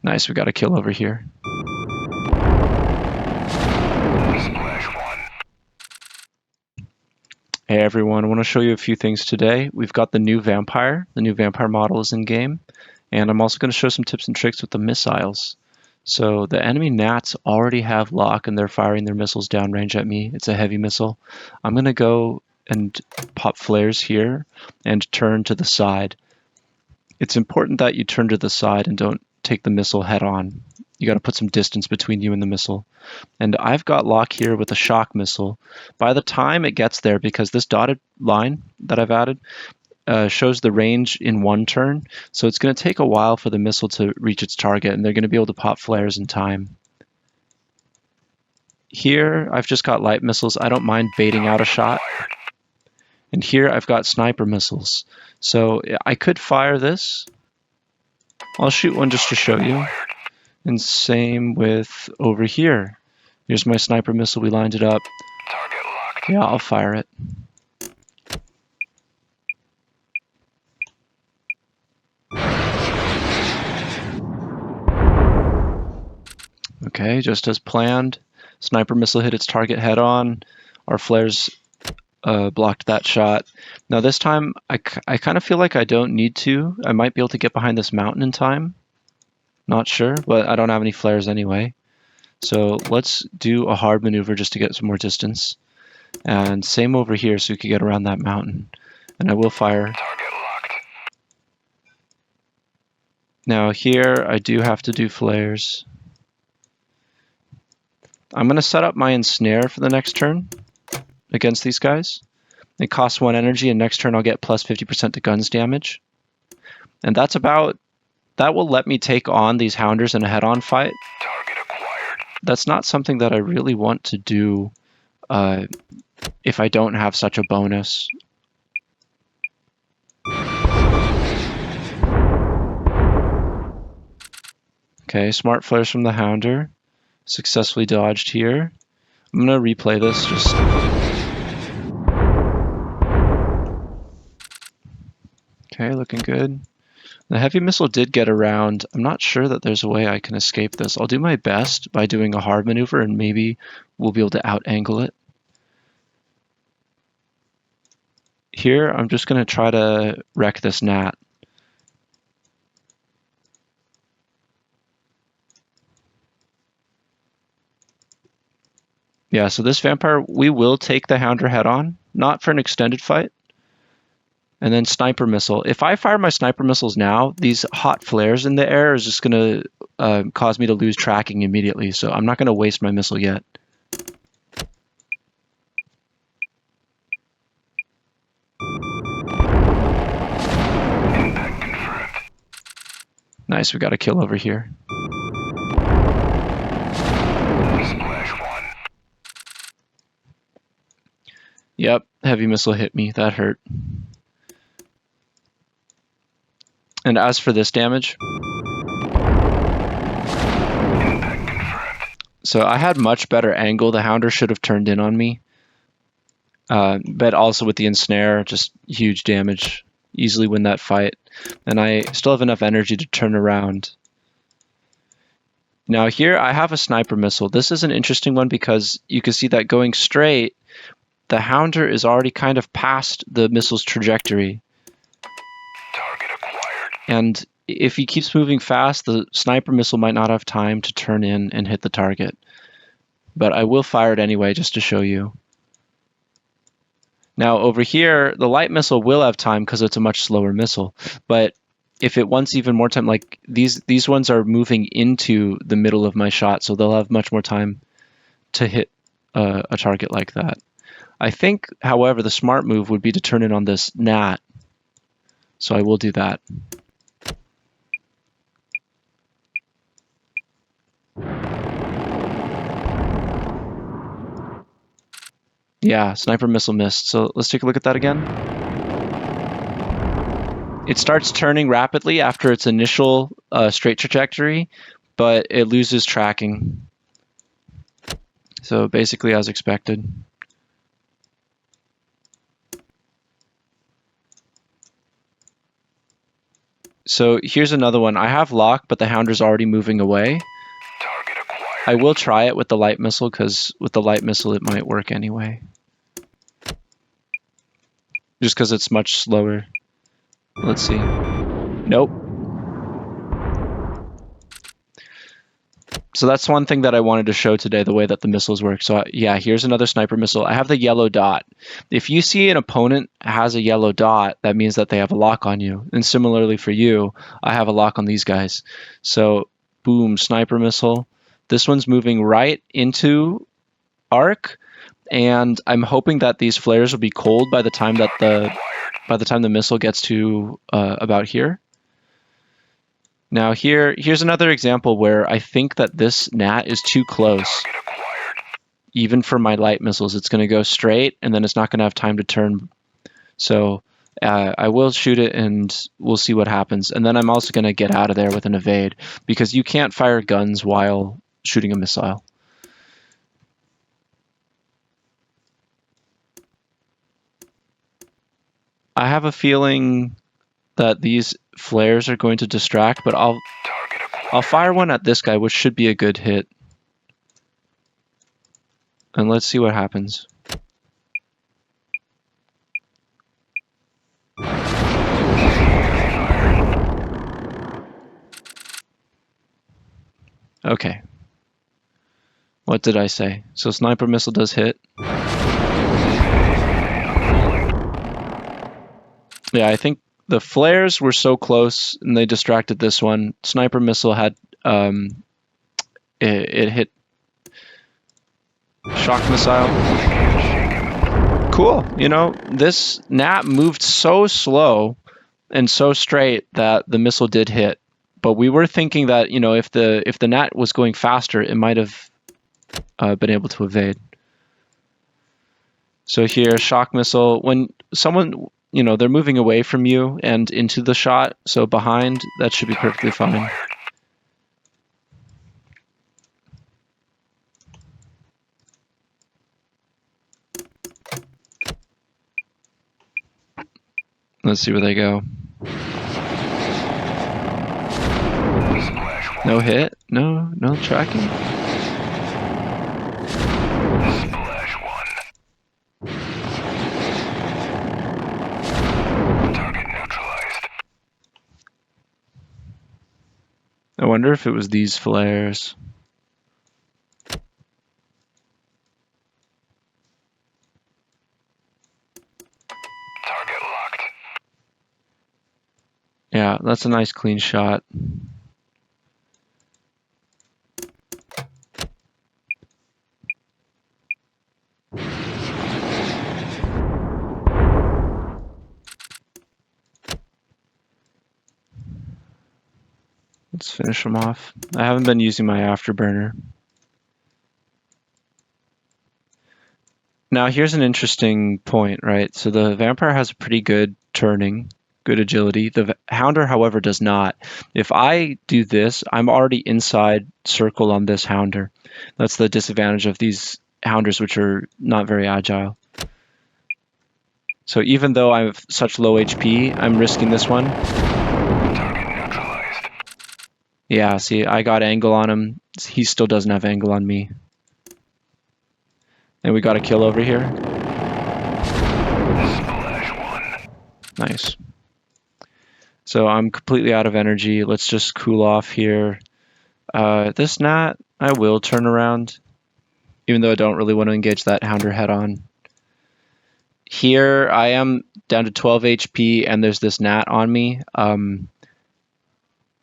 Nice, we got a kill over here. Hey everyone, I want to show you a few things today. We've got the new vampire. The new vampire model is in game. And I'm also going to show some tips and tricks with the missiles. So the enemy gnats already have lock and they're firing their missiles downrange at me. It's a heavy missile. I'm going to go and pop flares here and turn to the side. It's important that you turn to the side and don't take the missile head on. You got to put some distance between you and the missile. And I've got lock here with a shock missile. By the time it gets there, because this dotted line that I've added shows the range in one turn, so it's going to take a while for the missile to reach its target, and they're going to be able to pop flares in time. Here, I've just got light missiles. I don't mind baiting out a shot. And here, I've got sniper missiles. So I could fire this. I'll shoot one just to show you. And same with over here. Here's my sniper missile. We lined it up. Yeah, I'll fire it. Okay, just as planned. Sniper missile hit its target head on. Our flares blocked that shot. Now this time, I kind of feel like I don't need to. I might be able to get behind this mountain in time. Not sure, but I don't have any flares anyway. So let's do a hard maneuver just to get some more distance. And same over here so we can get around that mountain. And I will fire. Now here, I do have to do flares. I'm going to set up my ensnare for the next turn against these guys. It costs 1 energy, and next turn I'll get plus 50% to guns damage. And that will let me take on these hounders in a head-on fight. That's not something that I really want to do if I don't have such a bonus. Okay, smart flares from the hounder. Successfully dodged here. I'm going to replay this just... Okay, looking good. The heavy missile did get around. I'm not sure that there's a way I can escape this. I'll do my best by doing a hard maneuver and maybe we'll be able to out-angle it. Here, I'm just going to try to wreck this gnat. Yeah, so this vampire, we will take the hounder head on, not for an extended fight. And then sniper missile. If I fire my sniper missiles now, these hot flares in the air is just going to cause me to lose tracking immediately. So I'm not going to waste my missile yet. Nice, we got a kill over here. Yep, heavy missile hit me. That hurt. And as for this damage, so I had much better angle. The hounder should have turned in on me. But also with the ensnare, just huge damage. Easily win that fight. And I still have enough energy to turn around. Now here I have a sniper missile. This is an interesting one because you can see that going straight, the hounder is already kind of past the missile's trajectory. And if he keeps moving fast, the sniper missile might not have time to turn in and hit the target. But I will fire it anyway just to show you. Now over here, the light missile will have time because it's a much slower missile. But if it wants even more time, like these ones are moving into the middle of my shot, so they'll have much more time to hit a target like that. I think, however, the smart move would be to turn in on this gnat. So I will do that. Yeah, sniper missile missed. So let's take a look at that again. It starts turning rapidly after its initial straight trajectory, but it loses tracking. So basically as expected. So here's another one. I have lock, but the Hounder's already moving away. Target acquired. I will try it with the light missile, because with the light missile it might work anyway. Just because it's much slower. Let's see. Nope. So that's one thing that I wanted to show today, the way that the missiles work. So yeah, here's another sniper missile. I have the yellow dot. If you see an opponent has a yellow dot, that means that they have a lock on you. And similarly for you, I have a lock on these guys. So boom, sniper missile. This one's moving right into arc, and I'm hoping that these flares will be cold by the time that the missile gets to about here. Now here's another example where I think that this gnat is too close. Even for my light missiles, it's going to go straight, and then it's not going to have time to turn. So I will shoot it, and we'll see what happens. And then I'm also going to get out of there with an evade, because you can't fire guns while shooting a missile. I have a feeling that these flares are going to distract, but I'll fire one at this guy, which should be a good hit. And let's see what happens. Okay. What did I say? So sniper missile does hit. Yeah, I think the flares were so close and they distracted this one. Sniper missile had it hit shock missile. Cool. You know, this gnat moved so slow and so straight that the missile did hit. But we were thinking that, you know, if the gnat was going faster, it might have been able to evade. So here, shock missile. When someone, you know, they're moving away from you and into the shot, so behind, that should be perfectly fine. Let's see where they go. No hit? No tracking? Splash one. Target neutralized. I wonder if it was these flares. Target locked. Yeah, that's a nice clean shot. Let's finish them off. I haven't been using my afterburner. Now here's an interesting point, right? So the vampire has a pretty good turning, good agility. The hounder, however, does not. If I do this, I'm already inside circle on this hounder. That's the disadvantage of these hounders, which are not very agile. So even though I have such low HP, I'm risking this one. Target neutralized. Yeah, see, I got angle on him. He still doesn't have angle on me. And we got a kill over here. Splash one. Nice. So I'm completely out of energy. Let's just cool off here. This gnat, I will turn around, even though I don't really want to engage that hounder head on. Here I am down to 12 HP and there's this gnat on me.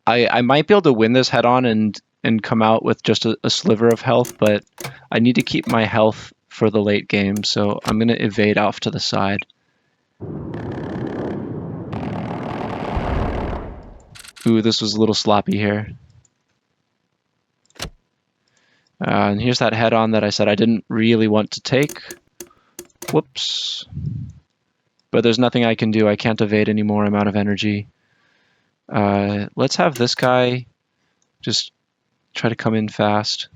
I might be able to win this head on and come out with just a sliver of health, but I need to keep my health for the late game, so I'm going to evade off to the side. Ooh, this was a little sloppy here. And here's that head on that I said I didn't really want to take. Whoops. But there's nothing I can do. I can't evade anymore. I'm out of energy. Let's have this guy just try to come in fast.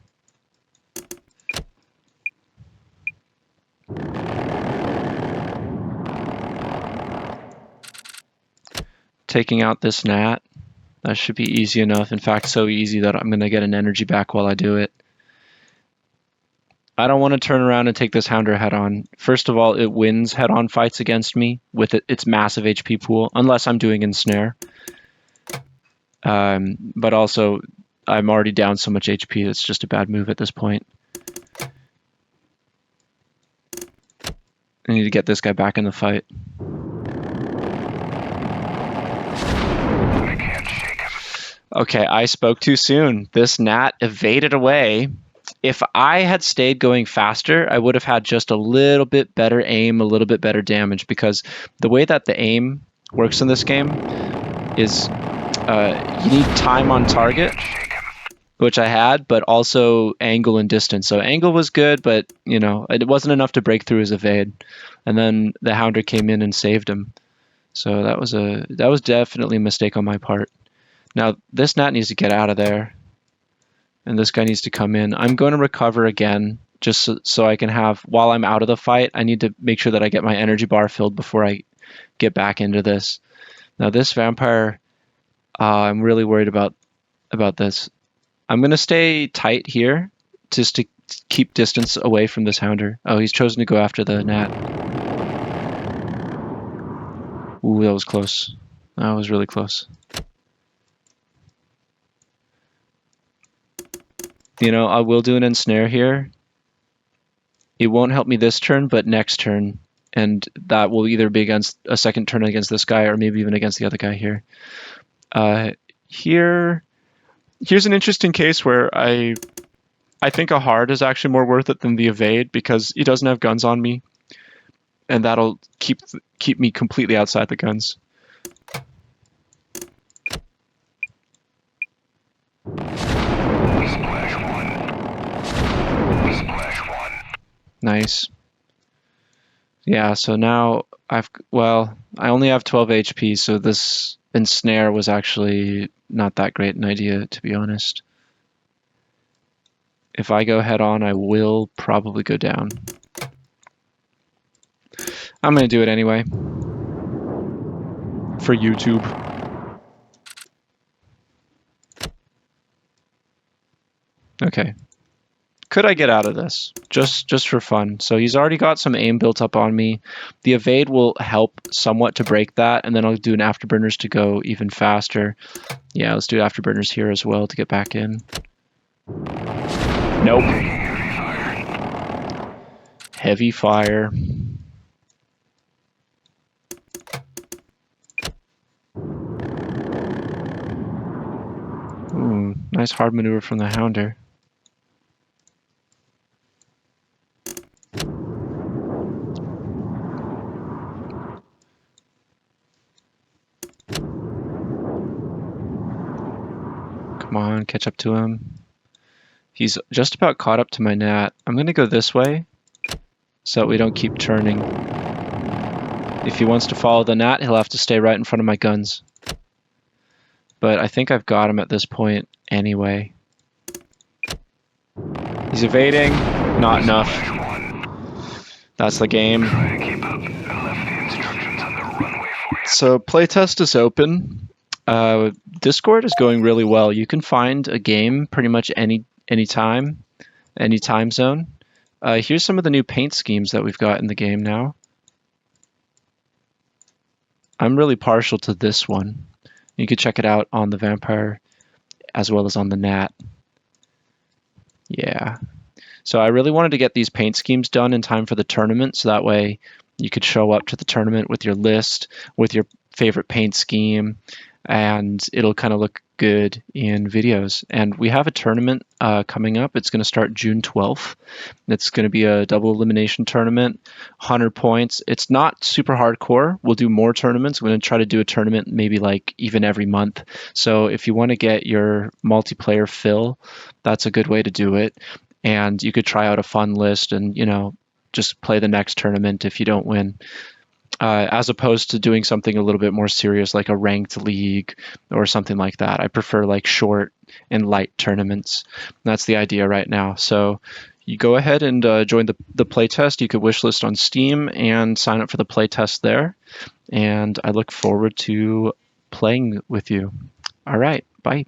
Taking out this gnat. That should be easy enough. In fact, so easy that I'm going to get an energy back while I do it. I don't want to turn around and take this Hounder head-on. First of all, it wins head-on fights against me with its massive HP pool, unless I'm doing Ensnare. But also, I'm already down so much HP, it's just a bad move at this point. I need to get this guy back in the fight. I can't shake him. Okay, I spoke too soon. This gnat evaded away. If I had stayed going faster, I would have had just a little bit better aim, a little bit better damage, because the way that the aim works in this game is you need time on target, Shake him. which I had, but also angle and distance. So angle was good, but you know, it wasn't enough to break through his evade. And then the Hounder came in and saved him. So that was definitely a mistake on my part. Now this gnat needs to get out of there, and this guy needs to come in. I'm going to recover again, just so I can have, while I'm out of the fight, I need to make sure that I get my energy bar filled before I get back into this. Now this vampire, I'm really worried about this. I'm going to stay tight here just to keep distance away from this Hounder. Oh, he's chosen to go after the gnat. Ooh, that was close. That was really close. You know, I will do an ensnare here. It won't help me this turn, but next turn. And that will either be against a second turn against this guy or maybe even against the other guy here. Here's an interesting case where I think a hard is actually more worth it than the evade because he doesn't have guns on me. And that'll keep me completely outside the guns. Splash one. Splash one. Nice. Yeah, so now I only have 12 HP, so this ensnare was actually not that great an idea, to be honest. If I go head on, I will probably go down. I'm going to do it anyway. For YouTube. Okay. Could I get out of this? Just for fun. So he's already got some aim built up on me. The evade will help somewhat to break that, and then I'll do an afterburners to go even faster. Yeah, let's do afterburners here as well to get back in. Nope. Heavy fire. Ooh, nice hard maneuver from the Hounder. Come on, catch up to him. He's just about caught up to my gnat. I'm going to go this way so that we don't keep turning. If he wants to follow the gnat, he'll have to stay right in front of my guns. But I think I've got him at this point anyway. He's evading. Not enough. That's the game. So playtest is open. Discord is going really well. You can find a game pretty much any time, any time zone. Here's some of the new paint schemes that we've got in the game now. I'm really partial to this one. You could check it out on the vampire as well as on the gnat. Yeah. So I really wanted to get these paint schemes done in time for the tournament, so that way you could show up to the tournament with your list, with your favorite paint scheme, and it'll kind of look good in videos. And we have a tournament coming up. It's going to start June 12th. It's going to be a double elimination tournament, 100 points. It's not super hardcore. We'll do more tournaments. We're going to try to do a tournament maybe like even every month. So if you want to get your multiplayer fill, that's a good way to do it. And you could try out a fun list and, you know, just play the next tournament if you don't win. As opposed to doing something a little bit more serious like a ranked league or something like that. I prefer like short and light tournaments. That's the idea right now. So you go ahead and join the playtest. You could wishlist on Steam and sign up for the playtest there. And I look forward to playing with you. All right, bye.